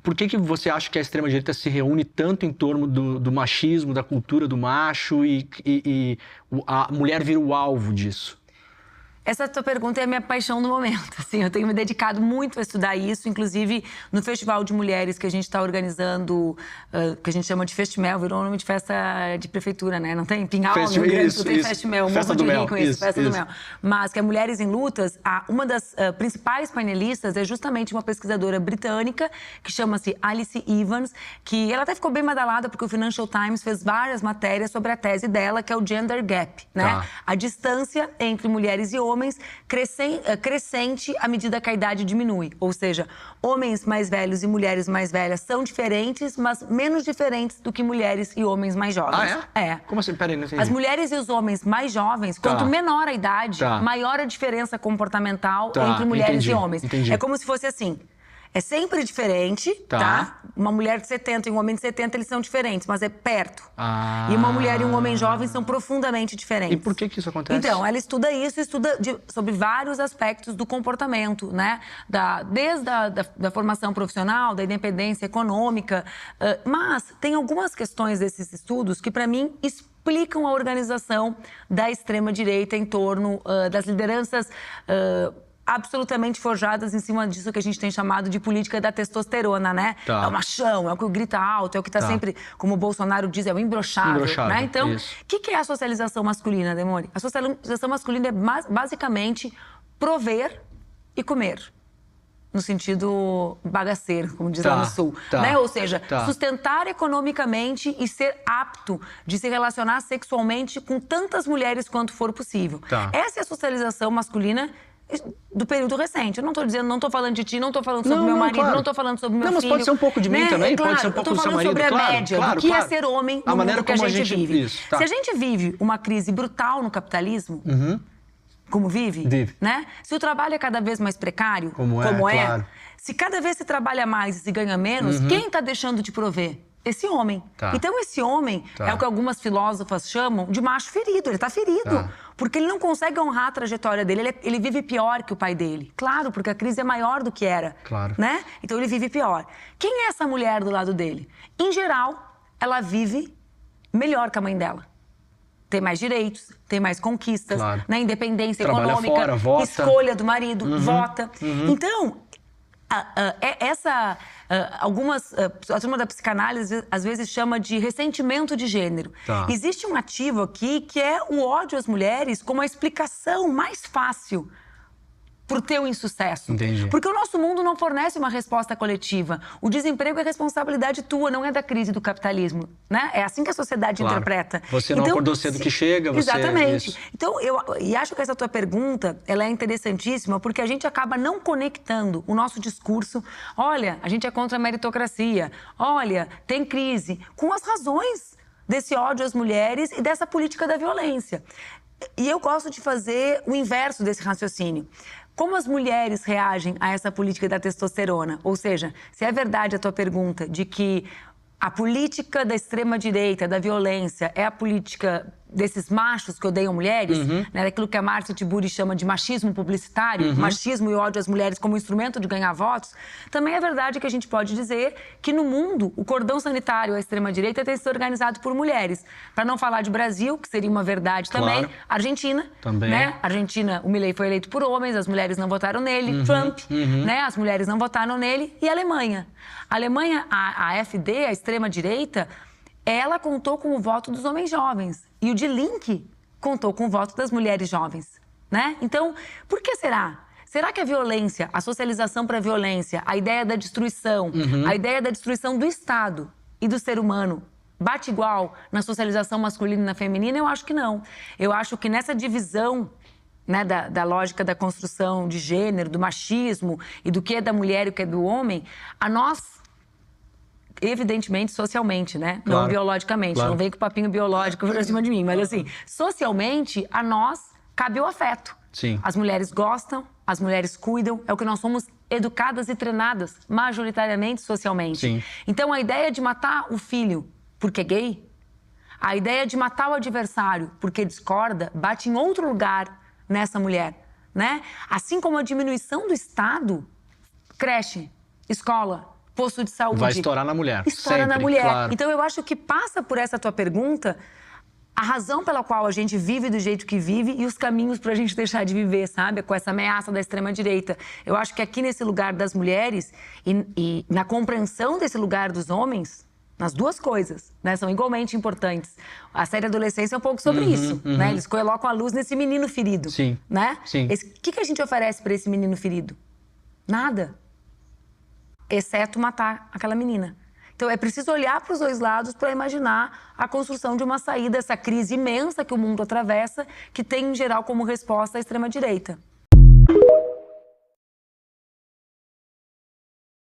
por que você acha que a extrema-direita se reúne tanto em torno do machismo, da cultura do macho e a mulher vira o alvo disso? Essa tua pergunta é a minha paixão no momento, assim, eu tenho me dedicado muito a estudar isso, inclusive no Festival de Mulheres que a gente está organizando, que a gente chama de Festimel, virou um nome de festa de prefeitura, né? Não tem? Pinhal, no Rio Grande do Sul tem Festimel, Festa do Mel, Festa do Mel. Mas que é Mulheres em Lutas, uma das principais panelistas é justamente uma pesquisadora britânica que chama-se Alice Evans, que ela até ficou bem badalada porque o Financial Times fez várias matérias sobre a tese dela, que é o Gender Gap, né? Tá. A distância entre mulheres e homens crescente à medida que a idade diminui. Ou seja, homens mais velhos e mulheres mais velhas são diferentes, mas menos diferentes do que mulheres e homens mais jovens. Ah, é? É. Como assim? Peraí, não entendi. As mulheres e os homens mais jovens, quanto menor a idade, maior a diferença comportamental entre mulheres e homens. Entendi. É como se fosse assim... É sempre diferente, tá? Uma mulher de 70 e um homem de 70, eles são diferentes, mas é perto. E uma mulher e um homem jovem são profundamente diferentes. E por que isso acontece? Então, ela estuda isso, sobre vários aspectos do comportamento, né? Desde a formação profissional, da independência econômica. Mas tem algumas questões desses estudos que, para mim, explicam a organização da extrema-direita em torno das lideranças... absolutamente forjadas em cima disso que a gente tem chamado de política da testosterona, né? É o machão, é o que grita alto, é o que tá sempre, como o Bolsonaro diz, é o imbrochável, né? Então, o que é a socialização masculina, Demone? A socialização masculina é basicamente prover e comer. No sentido bagaceiro, como diz lá no Sul. Né? Ou seja, sustentar economicamente e ser apto de se relacionar sexualmente com tantas mulheres quanto for possível. Essa é a socialização masculina do período recente. Eu não tô dizendo, não tô falando de ti, não tô falando sobre meu marido, não tô falando sobre meu filho. Mas pode ser um pouco de mim também, pode ser um pouco do seu marido. Eu tô falando sobre a média, do que é ser homem no mundo que a gente vive. Se a gente vive uma crise brutal no capitalismo, como vive, né? Se o trabalho é cada vez mais precário, como é, se cada vez se trabalha mais e se ganha menos, quem tá deixando de prover? Esse homem. Então, esse homem é o que algumas filósofas chamam de macho ferido. Ele tá ferido. Porque ele não consegue honrar a trajetória dele. Ele vive pior que o pai dele. Claro, porque a crise é maior do que era. Né? Então, ele vive pior. Quem é essa mulher do lado dele? Em geral, ela vive melhor que a mãe dela. Tem mais direitos, tem mais conquistas, né? Independência econômica, fora, vota. Escolha do marido, vota. Então... a turma da psicanálise às vezes chama de ressentimento de gênero. Existe um ativo aqui que é o ódio às mulheres como a explicação mais fácil por teu insucesso. Porque o nosso mundo não fornece uma resposta coletiva. O desemprego é responsabilidade tua, não é da crise do capitalismo, né? É assim que a sociedade interpreta. Você não acordou cedo que chega, você... Exatamente. Então, eu acho que essa tua pergunta, ela é interessantíssima, porque a gente acaba não conectando o nosso discurso. Olha, a gente é contra a meritocracia. Olha, tem crise. Com as razões desse ódio às mulheres e dessa política da violência. E eu gosto de fazer o inverso desse raciocínio. Como as mulheres reagem a essa política da testosterona? Ou seja, se é verdade a tua pergunta de que a política da extrema-direita, da violência, é a política desses machos que odeiam mulheres, né, daquilo que a Márcia Tiburi chama de machismo publicitário, machismo e ódio às mulheres como instrumento de ganhar votos, também é verdade que a gente pode dizer que no mundo o cordão sanitário à extrema-direita tem sido organizado por mulheres. Para não falar de Brasil, que seria uma verdade também, Argentina, né? Argentina, o Milei foi eleito por homens, as mulheres não votaram nele, Trump, né? As mulheres não votaram nele, e a Alemanha. A Alemanha, a AfD, a extrema-direita, ela contou com o voto dos homens jovens. E o Die Linke contou com o voto das mulheres jovens, né? Então, por que será? Será que a violência, a socialização para a violência, a ideia da destruição, a ideia da destruição do Estado e do ser humano bate igual na socialização masculina e na feminina? Eu acho que não. Eu acho que nessa divisão, né, da lógica da construção de gênero, do machismo e do que é da mulher e o que é do homem, a nós... evidentemente, socialmente, né? Não biologicamente. Não vem com o papinho biológico por cima de mim. Mas, assim, socialmente, a nós cabe o afeto. As mulheres gostam, as mulheres cuidam. É o que nós somos educadas e treinadas, majoritariamente, socialmente. Então, a ideia de matar o filho porque é gay, a ideia de matar o adversário porque discorda, bate em outro lugar nessa mulher, né? Assim como a diminuição do Estado, creche, escola, posto de saúde. Vai estourar na mulher. Estoura sempre, na mulher. claro. Então eu acho que passa por essa tua pergunta a razão pela qual a gente vive do jeito que vive e os caminhos pra gente deixar de viver, sabe? Com essa ameaça da extrema-direita. Eu acho que aqui nesse lugar das mulheres e na compreensão desse lugar dos homens, nas duas coisas, né? São igualmente importantes. A série Adolescência é um pouco sobre isso, né? Eles colocam a luz nesse menino ferido, Sim, né? sim. O que a gente oferece pra esse menino ferido? Nada. Exceto matar aquela menina. Então, é preciso olhar para os dois lados para imaginar a construção de uma saída, essa crise imensa que o mundo atravessa, que tem, em geral, como resposta a extrema-direita.